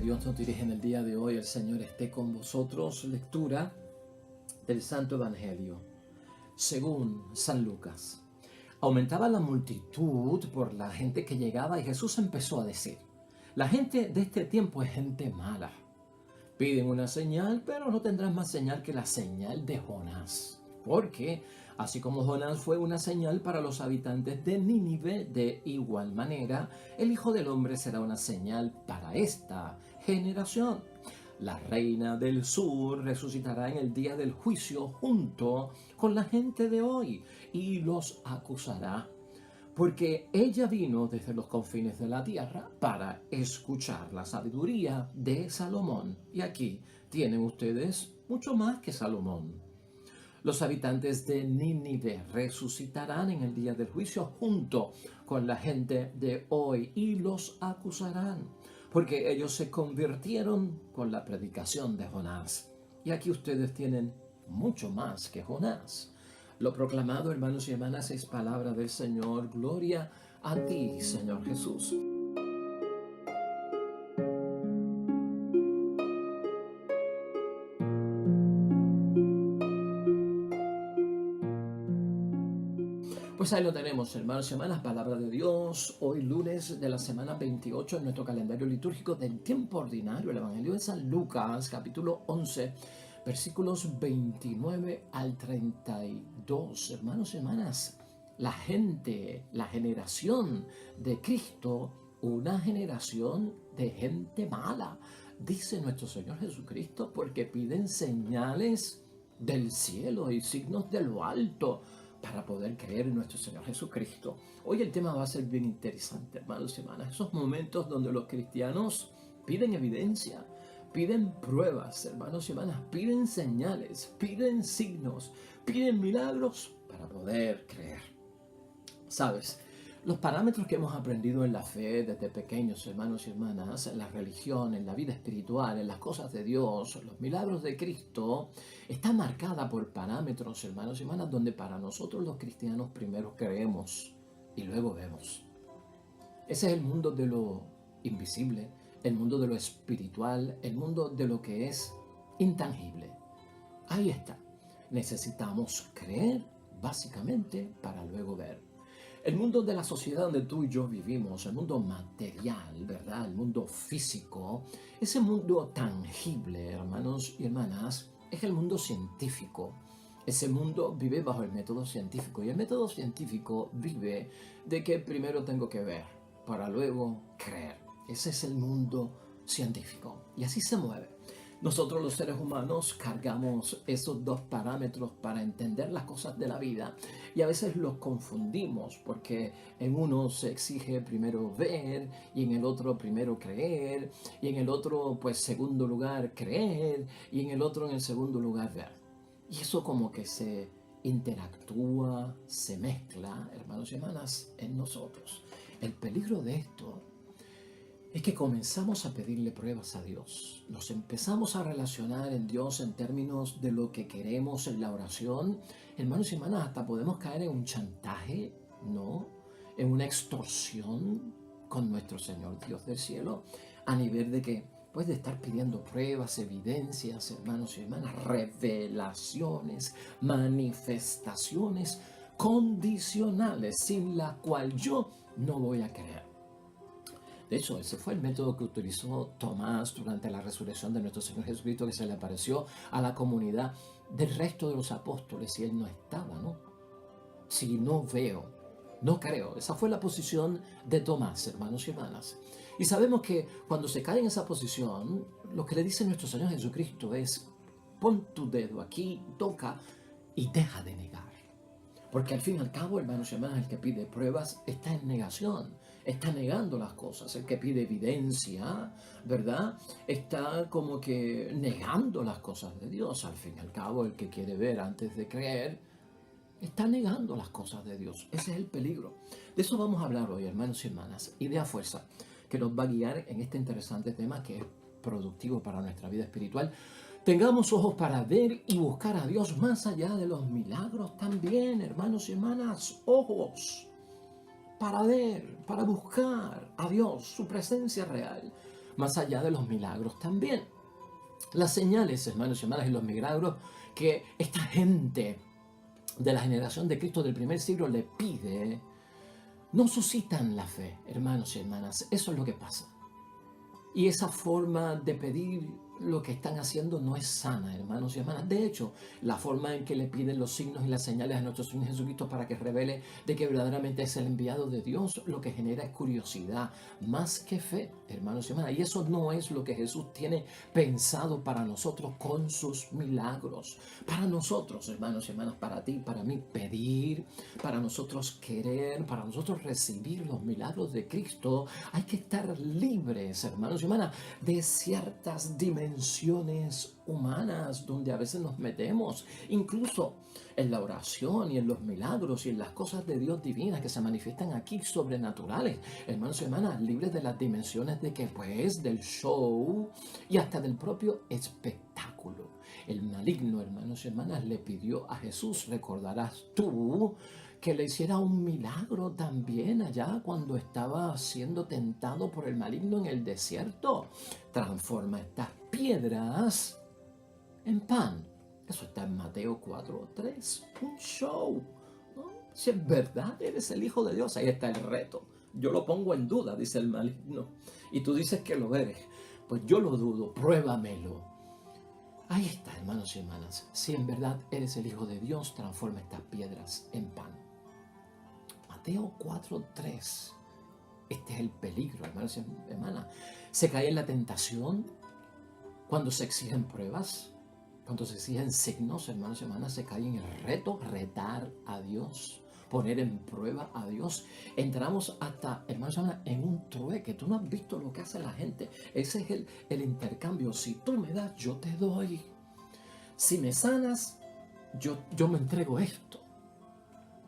Dios nos dirige en el día de hoy. El Señor esté con vosotros. Lectura del Santo Evangelio según San Lucas. Aumentaba la multitud por la gente que llegaba y Jesús empezó a decir: la gente de este tiempo es gente mala. Piden una señal, pero no tendrán más señal que la señal de Jonás. Porque, así como Jonás fue una señal para los habitantes de Nínive, de igual manera, el Hijo del Hombre será una señal para esta generación. La reina del sur resucitará en el día del juicio junto con la gente de hoy y los acusará, porque ella vino desde los confines de la tierra para escuchar la sabiduría de Salomón. Y aquí tienen ustedes mucho más que Salomón. Los habitantes de Nínive resucitarán en el día del juicio junto con la gente de hoy y los acusarán, porque ellos se convirtieron con la predicación de Jonás. Y aquí ustedes tienen mucho más que Jonás. Lo proclamado, hermanos y hermanas, es palabra del Señor. Gloria a ti, Señor Jesús. Pues ahí lo tenemos, hermanos y hermanas, palabra de Dios. Hoy lunes de la semana 28 en nuestro calendario litúrgico del tiempo ordinario, el Evangelio de San Lucas, capítulo 11, versículos 29 al 32. Hermanos y hermanas, la gente, la generación de Cristo, una generación de gente mala, dice nuestro Señor Jesucristo, porque piden señales del cielo y signos de lo alto para poder creer en nuestro Señor Jesucristo. Hoy el tema va a ser bien interesante, hermanos y hermanas. Esos momentos donde los cristianos piden evidencia, piden pruebas, hermanos y hermanas, piden señales, piden signos, piden milagros para poder creer. ¿Sabes? Los parámetros que hemos aprendido en la fe desde pequeños, hermanos y hermanas, en la religión, en la vida espiritual, en las cosas de Dios, los milagros de Cristo, está marcada por parámetros, hermanos y hermanas, donde para nosotros los cristianos primero creemos y luego vemos. Ese es el mundo de lo invisible, el mundo de lo espiritual, el mundo de lo que es intangible. Ahí está. Necesitamos creer básicamente para luego ver. El mundo de la sociedad donde tú y yo vivimos, el mundo material, ¿verdad? El mundo físico, ese mundo tangible, hermanos y hermanas, es el mundo científico. Ese mundo vive bajo el método científico y el método científico vive de que primero tengo que ver para luego creer. Ese es el mundo científico y así se mueve. Nosotros los seres humanos cargamos esos dos parámetros para entender las cosas de la vida y a veces los confundimos porque en uno se exige primero ver y en el otro primero creer y en el otro pues segundo lugar creer y en el otro en el segundo lugar ver. Y eso como que se interactúa, se mezcla, hermanos y hermanas, en nosotros. El peligro de esto es que comenzamos a pedirle pruebas a Dios. Nos empezamos a relacionar en Dios en términos de lo que queremos en la oración. Hermanos y hermanas, hasta podemos caer en un chantaje, ¿no? En una extorsión con nuestro Señor Dios del cielo, a nivel de que, pues, de estar pidiendo pruebas, evidencias, hermanos y hermanas, revelaciones, manifestaciones condicionales, sin la cual yo no voy a creer. De hecho, ese fue el método que utilizó Tomás durante la resurrección de nuestro Señor Jesucristo, que se le apareció a la comunidad del resto de los apóstoles y él no estaba, ¿no? Si no veo, no creo. Esa fue la posición de Tomás, hermanos y hermanas. Y sabemos que cuando se cae en esa posición, lo que le dice nuestro Señor Jesucristo es: pon tu dedo aquí, toca y deja de negar. Porque al fin y al cabo, hermanos y hermanas, el que pide pruebas está en negación, está negando las cosas. El que pide evidencia, ¿verdad? Está como que negando las cosas de Dios. Al fin y al cabo, el que quiere ver antes de creer, está negando las cosas de Dios. Ese es el peligro. De eso vamos a hablar hoy, hermanos y hermanas. Idea fuerza, que nos va a guiar en este interesante tema que es productivo para nuestra vida espiritual. Tengamos ojos para ver y buscar a Dios más allá de los milagros también, hermanos y hermanas. Ojos para ver, para buscar a Dios, su presencia real. más allá de los milagros también. Las señales, hermanos y hermanas, y los milagros que esta gente de la generación de Cristo del primer siglo le pide, no suscitan la fe, hermanos y hermanas. Eso es lo que pasa. Y esa forma de pedir lo que están haciendo no es sana, hermanos y hermanas. De hecho, la forma en que le piden los signos y las señales a nuestro Señor Jesucristo para que revele de que verdaderamente es el enviado de Dios, lo que genera es curiosidad, más que fe, hermanos y hermanas. Y eso no es lo que Jesús tiene pensado para nosotros con sus milagros. Para nosotros, hermanos y hermanas, para ti, para mí, pedir, para nosotros querer, para nosotros recibir los milagros de Cristo, hay que estar libres, hermanos y hermanas, de ciertas dimensiones humanas donde a veces nos metemos, incluso en la oración y en los milagros y en las cosas de Dios divinas que se manifiestan aquí, sobrenaturales, hermanos y hermanas, libres de las dimensiones de que pues del show y hasta del propio espectáculo. El maligno, hermanos y hermanas, le pidió a Jesús, recordarás tú, que le hiciera un milagro también allá cuando estaba siendo tentado por el maligno en el desierto. Transforma estas piedras en pan. Eso está en Mateo 4:3. Un show, ¿no? Si es verdad eres el Hijo de Dios, ahí está el reto. Yo lo pongo en duda, dice el maligno. Y tú dices que lo eres. Pues yo lo dudo, pruébamelo. Ahí está, hermanos y hermanas. Si en verdad eres el Hijo de Dios, transforma estas piedras en pan. Mateo 4:3. Este es el peligro, hermanos y hermanas. Se cae en la tentación cuando se exigen pruebas, cuando se exigen signos, hermanos y hermanas. Se cae en el reto, retar a Dios, poner en prueba a Dios. Entramos hasta, hermanos y hermanas, en un trueque. Tú no has visto lo que hace la gente. Ese es el intercambio. Si tú me das, yo te doy. Si me sanas, yo me entrego esto.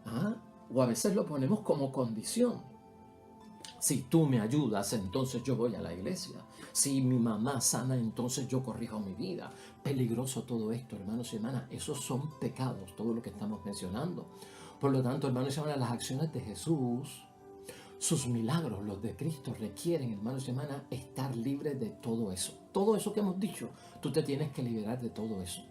¿Ah? O a veces lo ponemos como condición. Si tú me ayudas, entonces yo voy a la iglesia. Si mi mamá sana, entonces yo corrijo mi vida. Peligroso todo esto, hermanos y hermanas. Esos son pecados, todo lo que estamos mencionando. Por lo tanto, hermanos y hermanas, las acciones de Jesús, sus milagros, los de Cristo, requieren, hermanos y hermanas, estar libres de todo eso. Todo eso que hemos dicho, tú te tienes que liberar de todo eso.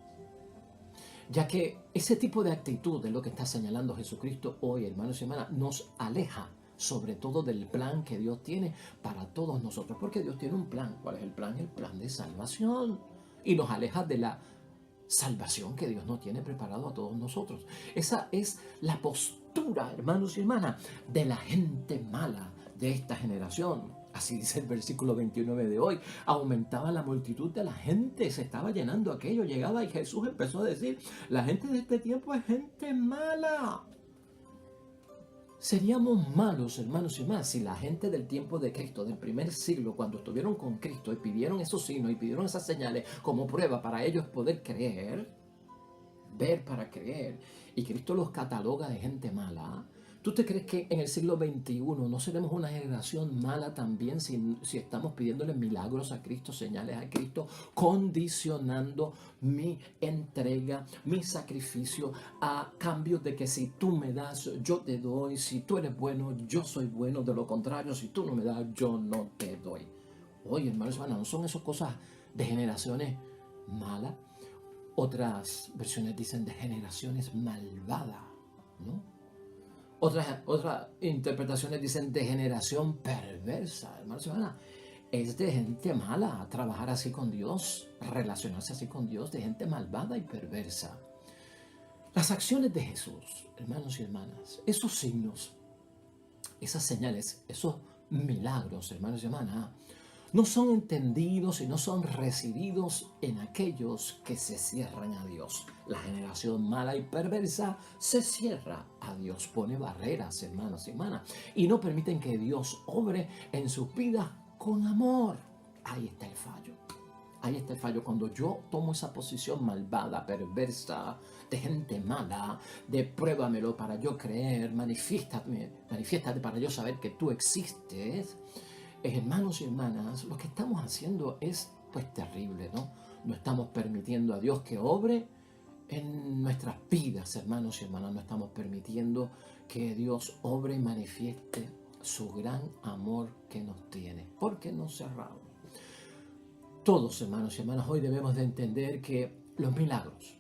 Ya que ese tipo de actitud es lo que está señalando Jesucristo hoy, hermanos y hermanas, nos aleja sobre todo del plan que Dios tiene para todos nosotros. Porque Dios tiene un plan. ¿Cuál es el plan? El plan de salvación. Y nos aleja de la salvación que Dios nos tiene preparado a todos nosotros. Esa es la postura, hermanos y hermanas, de la gente mala de esta generación. Así dice el versículo 29 de hoy. Aumentaba la multitud de la gente, se estaba llenando aquello. Llegaba y Jesús empezó a decir, la gente de este tiempo es gente mala. Seríamos malos, hermanos y hermanas, si la gente del tiempo de Cristo, del primer siglo, cuando estuvieron con Cristo y pidieron esos signos y pidieron esas señales como prueba para ellos poder creer, ver para creer, y Cristo los cataloga de gente mala. ¿Tú te crees que en el siglo XXI no seremos una generación mala también si estamos pidiéndole milagros a Cristo, señales a Cristo, condicionando mi entrega, mi sacrificio a cambio de que si tú me das, yo te doy, si tú eres bueno, yo soy bueno, de lo contrario, si tú no me das, yo no te doy? Oye, hermanos, ¿no son esas cosas de generaciones malas? Otras versiones dicen de generaciones malvadas, ¿no? Otras interpretaciones dicen de generación perversa, hermanos y hermanas. Es de gente mala trabajar así con Dios, relacionarse así con Dios, de gente malvada y perversa. Las acciones de Jesús, hermanos y hermanas, esos signos, esas señales, esos milagros, hermanos y hermanas, no son entendidos y no son recibidos en aquellos que se cierran a Dios. La generación mala y perversa se cierra a Dios, pone barreras, hermanos y hermanas, y no permiten que Dios obre en sus vidas con amor. Ahí está el fallo. Ahí está el fallo. Cuando yo tomo esa posición malvada, perversa, de gente mala, de pruébamelo para yo creer, manifiéstate para yo saber que tú existes. Hermanos y hermanas, lo que estamos haciendo es pues terrible, ¿no? No estamos permitiendo a Dios que obre en nuestras vidas, hermanos y hermanas. No estamos permitiendo que Dios obre y manifieste su gran amor que nos tiene. ¿Por qué nos cerramos? Todos, hermanos y hermanas, hoy debemos de entender que los milagros,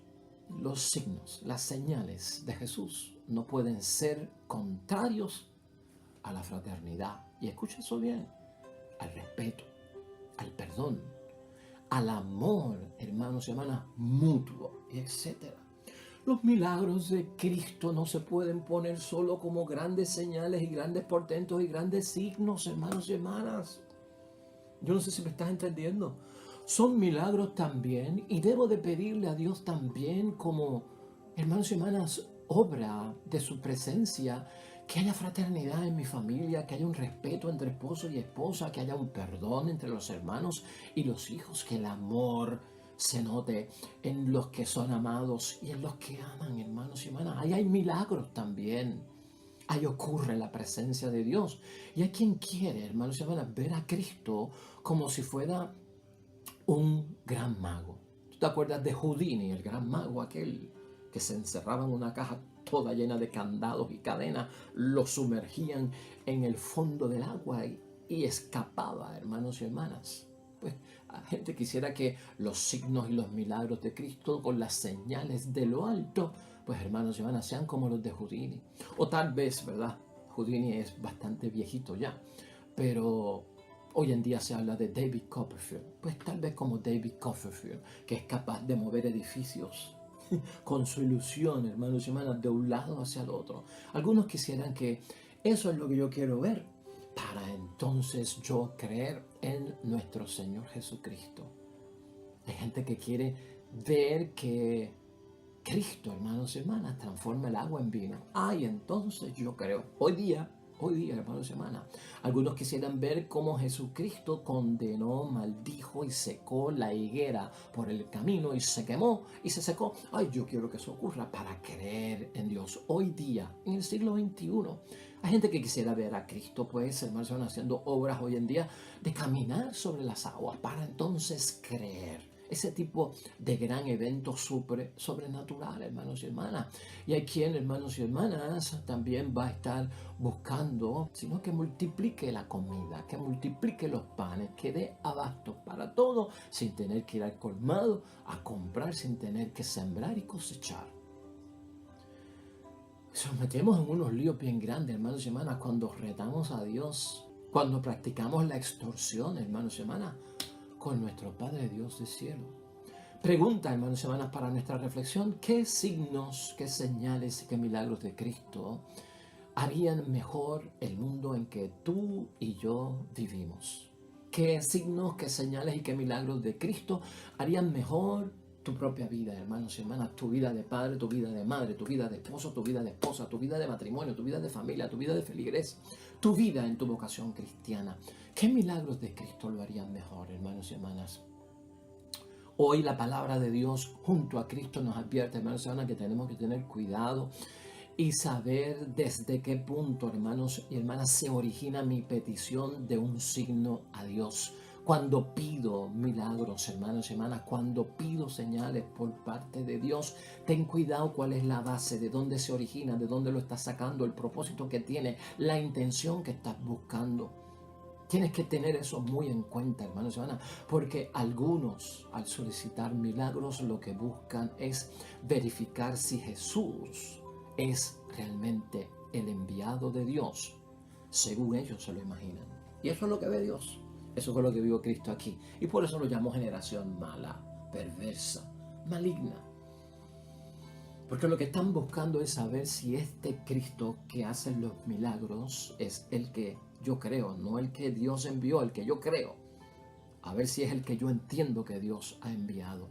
los signos, las señales de Jesús no pueden ser contrarios a la fraternidad. Y escucha eso bien, al respeto, al perdón, al amor, hermanos y hermanas, mutuo, etcétera. Los milagros de Cristo no se pueden poner solo como grandes señales y grandes portentos y grandes signos, hermanos y hermanas. Yo no sé si me estás entendiendo. Son milagros también y debo de pedirle a Dios también como, hermanos y hermanas, obra de su presencia, que haya fraternidad en mi familia, que haya un respeto entre esposo y esposa, que haya un perdón entre los hermanos y los hijos, que el amor se note en los que son amados y en los que aman, hermanos y hermanas. Ahí hay milagros también. Ahí ocurre la presencia de Dios. Y hay quien quiere, hermanos y hermanas, ver a Cristo como si fuera un gran mago. ¿Tú te acuerdas de Houdini, el gran mago aquel que se encerraba en una caja toda llena de candados y cadenas, lo sumergían en el fondo del agua y escapaba, hermanos y hermanas? Pues la gente quisiera que los signos y los milagros de Cristo con las señales de lo alto, pues hermanos y hermanas, sean como los de Houdini. O tal vez, ¿verdad? Houdini es bastante viejito ya, pero hoy en día se habla de David Copperfield. Pues tal vez como David Copperfield, que es capaz de mover edificios con su ilusión, hermanos y hermanas, de un lado hacia el otro. Algunos quisieran que eso es lo que yo quiero ver, para entonces yo creer en nuestro Señor Jesucristo. Hay gente que quiere ver que Cristo, hermanos y hermanas, transforma el agua en vino. Ay, entonces yo creo. Hoy día, hermanos y hermanas, algunos quisieran ver cómo Jesucristo condenó, maldijo y secó la higuera por el camino y se quemó y se secó. Ay, yo quiero que eso ocurra para creer en Dios. Hoy día, en el siglo XXI, hay gente que quisiera ver a Cristo, pues, hermanos y hermanas, haciendo obras hoy en día de caminar sobre las aguas para entonces creer. Ese tipo de gran evento sobrenatural, hermanos y hermanas. Y hay quien, hermanos y hermanas, también va a estar buscando, sino que multiplique la comida, que multiplique los panes, que dé abasto para todo, sin tener que ir al colmado a comprar, sin tener que sembrar y cosechar. Nos metemos en unos líos bien grandes, hermanos y hermanas, cuando retamos a Dios, cuando practicamos la extorsión, hermanos y hermanas, con nuestro Padre Dios del cielo. Pregunta, hermanos y hermanas, para nuestra reflexión: ¿qué signos, qué señales y qué milagros de Cristo harían mejor el mundo en que tú y yo vivimos? ¿Qué signos, qué señales y qué milagros de Cristo harían mejor tu propia vida, hermanos y hermanas? Tu vida de padre, tu vida de madre, tu vida de esposo, tu vida de esposa, tu vida de matrimonio, tu vida de familia, tu vida de feligres, tu vida en tu vocación cristiana. ¿Qué milagros de Cristo lo harían mejor, hermanos y hermanas? Hoy la palabra de Dios junto a Cristo nos advierte, hermanos y hermanas, que tenemos que tener cuidado y saber desde qué punto, hermanos y hermanas, se origina mi petición de un signo a Dios. Cuando pido milagros, hermanos y hermanas, cuando pido señales por parte de Dios, ten cuidado cuál es la base, de dónde se origina, de dónde lo estás sacando, el propósito que tiene, la intención que estás buscando. Tienes que tener eso muy en cuenta, hermanos y hermanas, porque algunos, al solicitar milagros, lo que buscan es verificar si Jesús es realmente el enviado de Dios, según ellos se lo imaginan. Y eso es lo que ve Dios. Eso fue lo que vio Cristo aquí. Y por eso lo llamó generación mala, perversa, maligna. Porque lo que están buscando es saber si este Cristo que hace los milagros es el que yo creo, no el que Dios envió, el que yo creo. A ver si es el que yo entiendo que Dios ha enviado.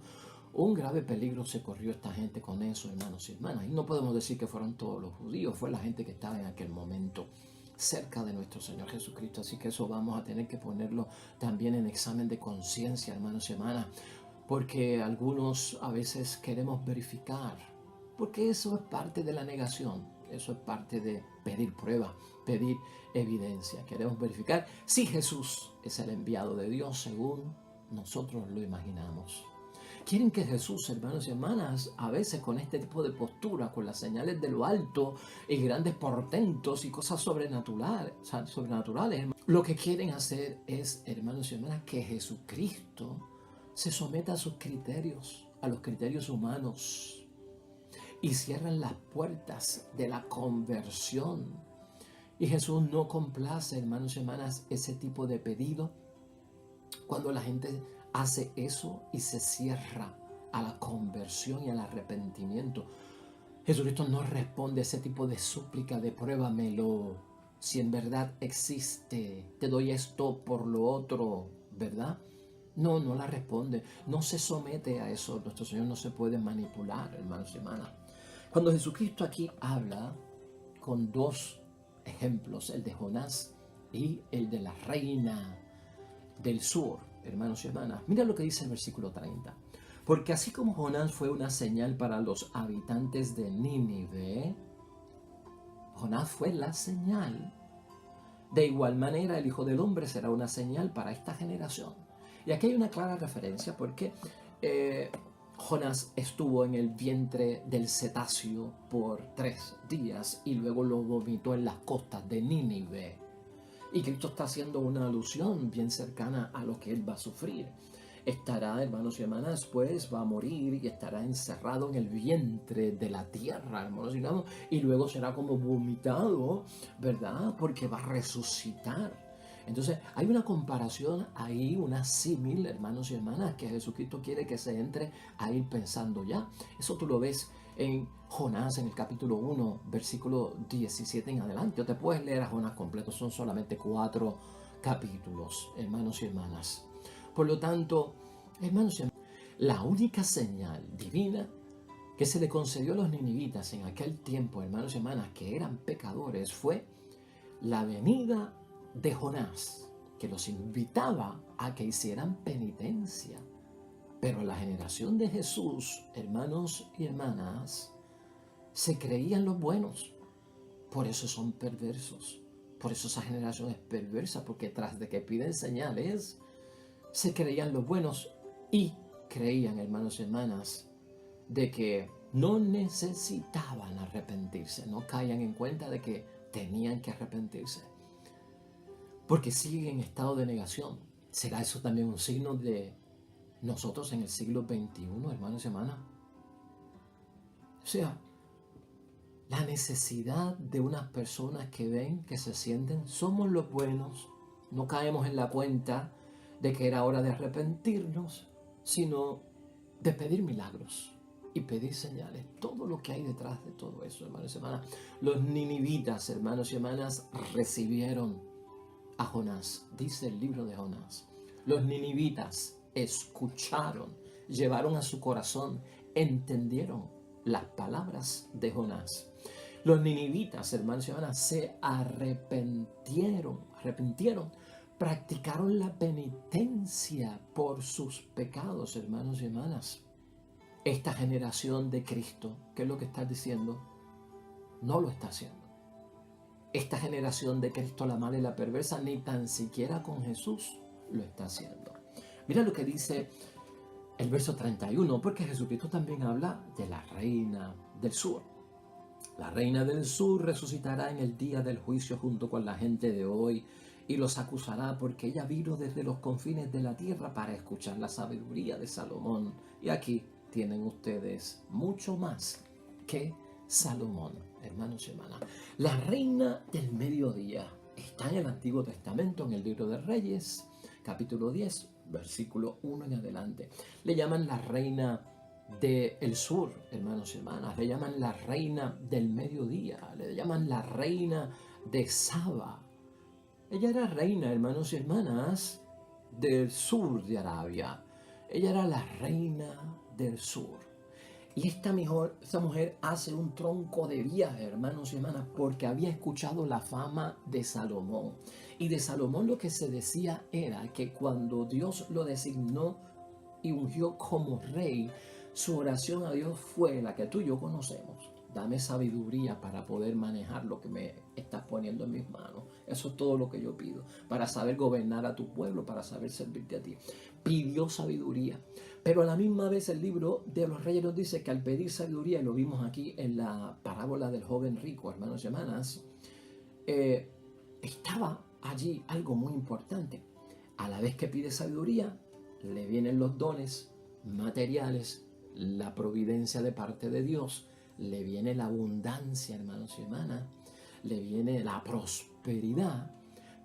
Un grave peligro se corrió esta gente con eso, hermanos y hermanas. Y no podemos decir que fueron todos los judíos, fue la gente que estaba en aquel momento cerca de nuestro Señor Jesucristo. Así que eso vamos a tener que ponerlo también en examen de conciencia, hermanos y hermanas. Porque algunos a veces queremos verificar, porque eso es parte de la negación, eso es parte de pedir prueba, pedir evidencia. Queremos verificar si Jesús es el enviado de Dios según nosotros lo imaginamos. Quieren que Jesús, hermanos y hermanas, a veces con este tipo de postura, con las señales de lo alto y grandes portentos y cosas sobrenaturales, lo que quieren hacer es, hermanos y hermanas, que Jesucristo se somete a sus criterios, a los criterios humanos, y cierran las puertas de la conversión. Y Jesús no complace, hermanos y hermanas, ese tipo de pedido cuando la gente hace eso y se cierra a la conversión y al arrepentimiento. Jesucristo no responde a ese tipo de súplica de pruébamelo, si en verdad existe, te doy esto por lo otro, ¿verdad? No, no la responde, no se somete a eso. Nuestro Señor no se puede manipular, hermanos y hermanas. Cuando Jesucristo aquí habla con dos ejemplos, el de Jonás y el de la reina del sur, hermanos y hermanas, mira lo que dice el versículo 30. Porque así como Jonás fue una señal para los habitantes de Nínive, Jonás fue la señal. De igual manera, el Hijo del Hombre será una señal para esta generación. Y aquí hay una clara referencia porque Jonás estuvo en el vientre del cetáceo por 3 días y luego lo vomitó en las costas de Nínive. Y Cristo está haciendo una alusión bien cercana a lo que él va a sufrir. Estará, hermanos y hermanas, pues va a morir y estará encerrado en el vientre de la tierra, hermanos y hermanas, y luego será como vomitado, ¿verdad? Porque va a resucitar. Entonces hay una comparación ahí, una símil, hermanos y hermanas, que Jesucristo quiere que se entre a ir pensando ya. Eso tú lo ves en Jonás, en el capítulo 1, versículo 17 en adelante. O te puedes leer a Jonás completo, son solamente 4 capítulos, hermanos y hermanas. Por lo tanto, hermanos y hermanas, la única señal divina que se le concedió a los ninivitas en aquel tiempo, hermanos y hermanas, que eran pecadores, fue la venida de Jonás, que los invitaba a que hicieran penitencia. Pero la generación de Jesús, hermanos y hermanas, se creían los buenos. Por eso son perversos. Por eso esa generación es perversa, porque tras de que piden señales, se creían los buenos y creían, hermanos y hermanas, de que no necesitaban arrepentirse, no caían en cuenta de que tenían que arrepentirse, porque siguen en estado de negación. ¿Será eso también un signo de nosotros en el siglo XXI, hermanos y hermanas? O sea, la necesidad de unas personas que ven, que se sienten, somos los buenos, no caemos en la cuenta de que era hora de arrepentirnos, sino de pedir milagros y pedir señales. Todo lo que hay detrás de todo eso, hermanos y hermanas. Los ninivitas, hermanos y hermanas, recibieron a Jonás, dice el libro de Jonás. Los ninivitas escucharon, llevaron a su corazón, entendieron las palabras de Jonás. Los ninivitas, hermanos y hermanas, se arrepintieron, practicaron la penitencia por sus pecados, hermanos y hermanas. Esta generación de Cristo, ¿qué es lo que está diciendo? No lo está haciendo. Esta generación de Cristo, la mala y la perversa, ni tan siquiera con Jesús lo está haciendo. Mira lo que dice el verso 31, porque Jesucristo también habla de la reina del sur. La reina del sur resucitará en el día del juicio junto con la gente de hoy y los acusará porque ella vino desde los confines de la tierra para escuchar la sabiduría de Salomón. Y aquí tienen ustedes mucho más que Salomón, hermanos y hermanas. La reina del mediodía está en el Antiguo Testamento, en el libro de Reyes, capítulo 10, versículo 1 en adelante. Le llaman la reina del sur, hermanos y hermanas. Le llaman la reina del mediodía. Le llaman la reina de Saba. Ella era reina, hermanos y hermanas, del sur de Arabia. Ella era la reina del sur. Y esta mujer hace un tronco de viaje, hermanos y hermanas, porque había escuchado la fama de Salomón. Y de Salomón lo que se decía era que cuando Dios lo designó y ungió como rey, su oración a Dios fue la que tú y yo conocemos. Dame sabiduría para poder manejar lo que me estás poniendo en mis manos. Eso es todo lo que yo pido. Para saber gobernar a tu pueblo, para saber servirte a ti. Pidió sabiduría. Pero a la misma vez el libro de los Reyes nos dice que al pedir sabiduría, y lo vimos aquí en la parábola del joven rico, hermanos y hermanas, estaba allí algo muy importante. A la vez que pide sabiduría, le vienen los dones materiales, la providencia de parte de Dios, le viene la abundancia, hermanos y hermanas, le viene la prosperidad,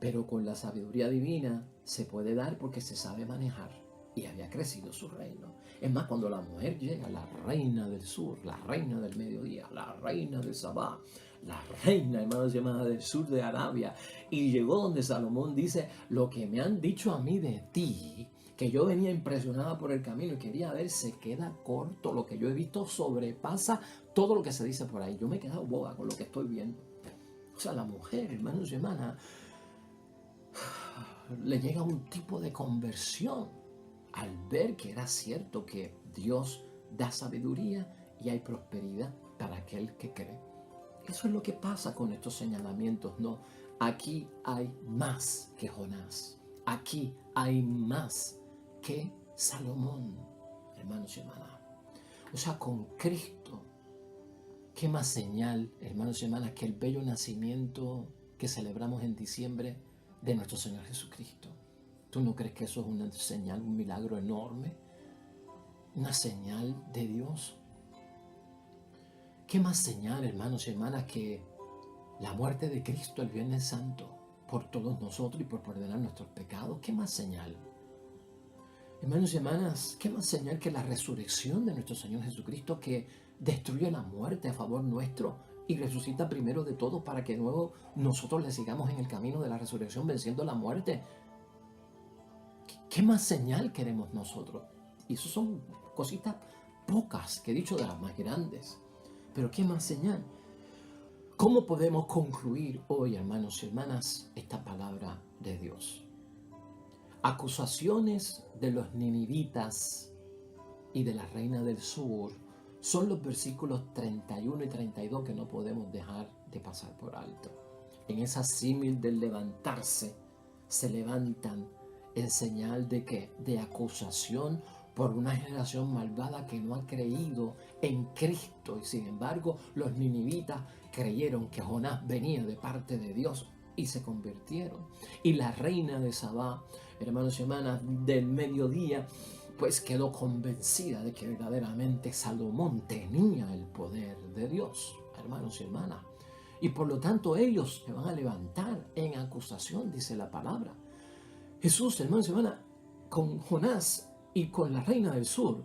pero con la sabiduría divina se puede dar porque se sabe manejar y había crecido su reino. Es más, cuando la mujer llega, la reina del sur, la reina del mediodía, la reina de Sabá, la reina, hermanos y hermanas, del sur de Arabia, y llegó donde Salomón dice: lo que me han dicho a mí de ti, que yo venía impresionada por el camino y quería ver, se queda corto. Lo que yo he visto sobrepasa todo lo que se dice por ahí. Yo me he quedado boba con lo que estoy viendo. O sea, la mujer, hermanos y hermanas, le llega un tipo de conversión al ver que era cierto que Dios da sabiduría y hay prosperidad para aquel que cree. Eso es lo que pasa con estos señalamientos, ¿no? Aquí hay más que Jonás. Aquí hay más que Salomón, hermanos y hermanas. O sea, con Cristo, ¿qué más señal, hermanos y hermanas, que el bello nacimiento que celebramos en diciembre de nuestro Señor Jesucristo? ¿Tú no crees que eso es una señal, un milagro enorme? ¿Una señal de Dios? ¿Qué más señal, hermanos y hermanas, que la muerte de Cristo el Viernes Santo por todos nosotros y por perdonar nuestros pecados? ¿Qué más señal? Hermanos y hermanas, ¿qué más señal que la resurrección de nuestro Señor Jesucristo, que destruye la muerte a favor nuestro y resucita primero de todo para que luego nosotros le sigamos en el camino de la resurrección venciendo la muerte? ¿Qué más señal queremos nosotros? Y eso son cositas pocas que he dicho de las más grandes. Pero ¿qué más señal? ¿Cómo podemos concluir hoy, hermanos y hermanas, esta palabra de Dios? Acusaciones de los ninivitas y de la reina del sur son los versículos 31 y 32 que no podemos dejar de pasar por alto. En esa símil del levantarse, se levantan en señal de ¿qué? De acusación por una generación malvada que no ha creído en Cristo. Y sin embargo, los ninivitas creyeron que Jonás venía de parte de Dios y se convirtieron. Y la reina de Sabá, hermanos y hermanas, del mediodía, pues quedó convencida de que verdaderamente Salomón tenía el poder de Dios, hermanos y hermanas. Y por lo tanto ellos se van a levantar en acusación, dice la palabra. Jesús, hermanos y hermanas, con Jonás y con la reina del sur,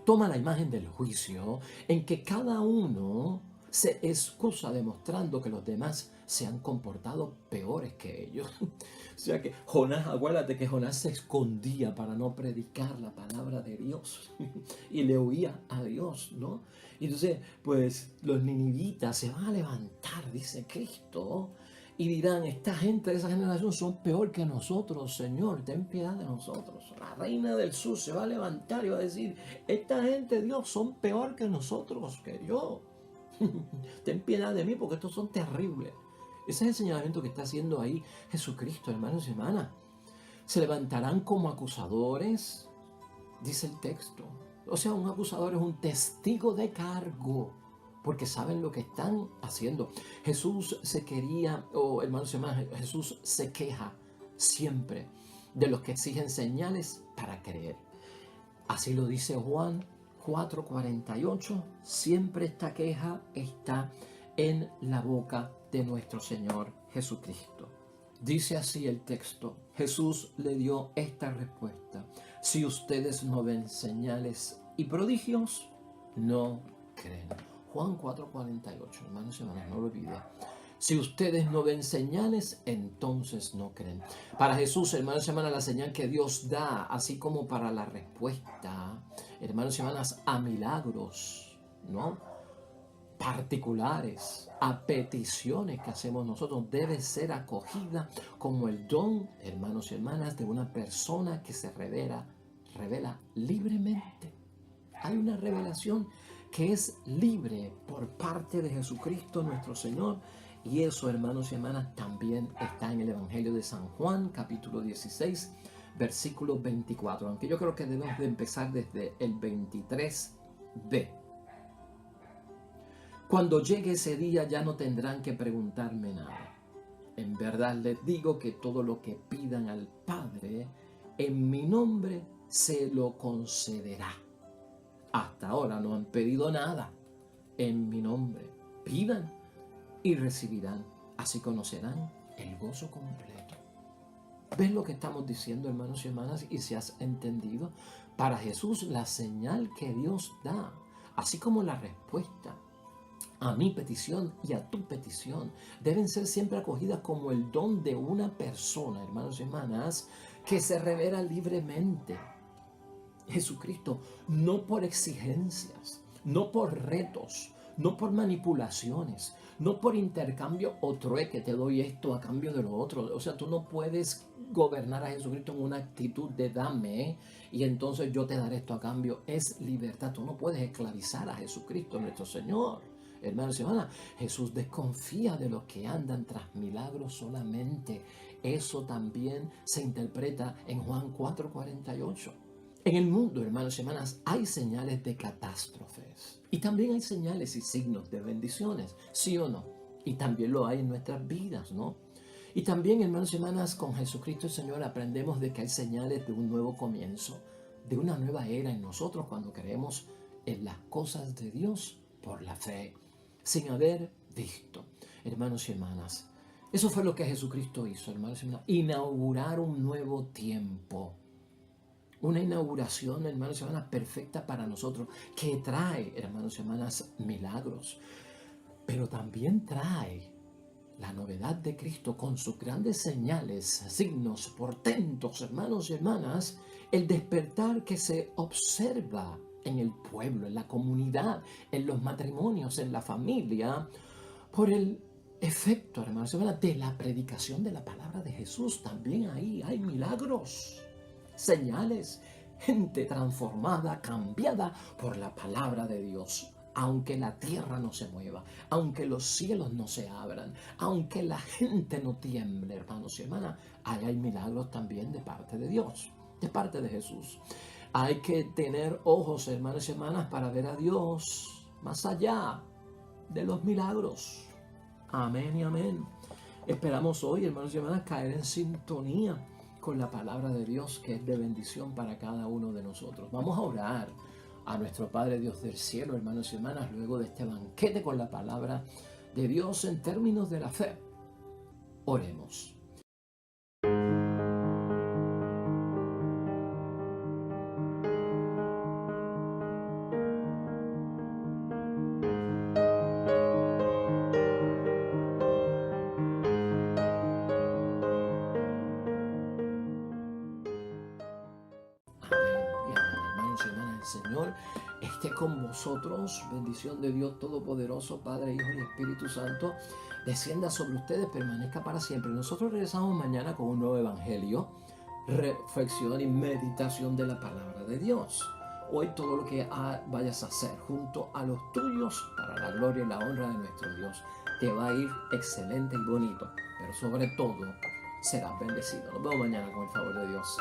toma la imagen del juicio en que cada uno se excusa demostrando que los demás se han comportado peores que ellos. O sea que Jonás, acuérdate que Jonás se escondía para no predicar la palabra de Dios y le huía a Dios, ¿no? Y entonces, pues los ninivitas se van a levantar, dice Cristo, y dirán: esta gente de esa generación son peor que nosotros, Señor, ten piedad de nosotros. La reina del sur se va a levantar y va a decir: esta gente, Dios, son peor que nosotros, que yo. Ten piedad de mí porque estos son terribles. Ese es el señalamiento que está haciendo ahí Jesucristo, hermanos y hermanas. Se levantarán como acusadores, dice el texto. O sea, un acusador es un testigo de cargo, porque saben lo que están haciendo. Jesús se quería, hermanos y hermanas, Jesús se queja siempre de los que exigen señales para creer. Así lo dice Juan 4:48. Siempre esta queja está en la boca de nuestro Señor Jesucristo. Dice así el texto: Jesús le dio esta respuesta: si ustedes no ven señales y prodigios, no creen. Juan 4:48, hermanos y hermanas, no lo olviden. Si ustedes no ven señales, entonces no creen. Para Jesús, hermanos y hermanas, la señal que Dios da, así como para la respuesta, hermanos y hermanas, a milagros, ¿no?, particulares, a peticiones que hacemos nosotros, debe ser acogida como el don, hermanos y hermanas, de una persona que se revela libremente. Hay una revelación que es libre por parte de Jesucristo nuestro Señor, y eso, hermanos y hermanas, también está en el Evangelio de San Juan, capítulo 16, versículo 24, aunque yo creo que debemos de empezar desde el 23b. Cuando llegue ese día ya no tendrán que preguntarme nada. En verdad les digo que todo lo que pidan al Padre en mi nombre se lo concederá. Hasta ahora no han pedido nada en mi nombre. Pidan y recibirán. Así conocerán el gozo completo. ¿Ves lo que estamos diciendo, hermanos y hermanas? Y si has entendido, para Jesús la señal que Dios da, así como la respuesta a mi petición y a tu petición, deben ser siempre acogidas como el don de una persona, hermanos y hermanas, que se revela libremente. Jesucristo, no por exigencias, no por retos, no por manipulaciones, no por intercambio o trueque, te doy esto a cambio de lo otro. O sea, tú no puedes gobernar a Jesucristo en una actitud de dame y entonces yo te daré esto a cambio. Es libertad. Tú no puedes esclavizar a Jesucristo, nuestro Señor. Hermanos y hermanas, Jesús desconfía de los que andan tras milagros solamente. Eso también se interpreta en Juan 4:48. En el mundo, hermanos y hermanas, hay señales de catástrofes. Y también hay señales y signos de bendiciones, ¿sí o no? Y también lo hay en nuestras vidas, ¿no? Y también, hermanos y hermanas, con Jesucristo el Señor aprendemos de que hay señales de un nuevo comienzo, de una nueva era en nosotros cuando creemos en las cosas de Dios por la fe, sin haber visto. Hermanos y hermanas, eso fue lo que Jesucristo hizo, hermanos y hermanas, inaugurar un nuevo tiempo. Una inauguración, hermanos y hermanas, perfecta para nosotros, que trae, hermanos y hermanas, milagros, pero también trae la novedad de Cristo con sus grandes señales, signos, portentos, hermanos y hermanas, el despertar que se observa en el pueblo, en la comunidad, en los matrimonios, en la familia, por el efecto, hermanos y hermanas, de la predicación de la palabra de Jesús. También ahí hay milagros, señales, gente transformada, cambiada por la palabra de Dios. Aunque la tierra no se mueva, aunque los cielos no se abran, aunque la gente no tiemble, hermanos y hermanas, ahí hay milagros también de parte de Dios, de parte de Jesús. Hay que tener ojos, hermanos y hermanas, para ver a Dios más allá de los milagros. Amén y amén. Esperamos hoy, hermanos y hermanas, caer en sintonía con la palabra de Dios, que es de bendición para cada uno de nosotros. Vamos a orar a nuestro Padre Dios del cielo, hermanos y hermanas, luego de este banquete con la palabra de Dios en términos de la fe. Oremos. Hermanos y hermanas, el Señor esté con vosotros. Bendición de Dios Todopoderoso, Padre, Hijo y Espíritu Santo, descienda sobre ustedes, permanezca para siempre. Nosotros regresamos mañana con un nuevo evangelio, reflexión y meditación de la palabra de Dios. Hoy todo lo que vayas a hacer junto a los tuyos, para la gloria y la honra de nuestro Dios, te va a ir excelente y bonito, pero sobre todo serás bendecido. Nos vemos mañana con el favor de Dios.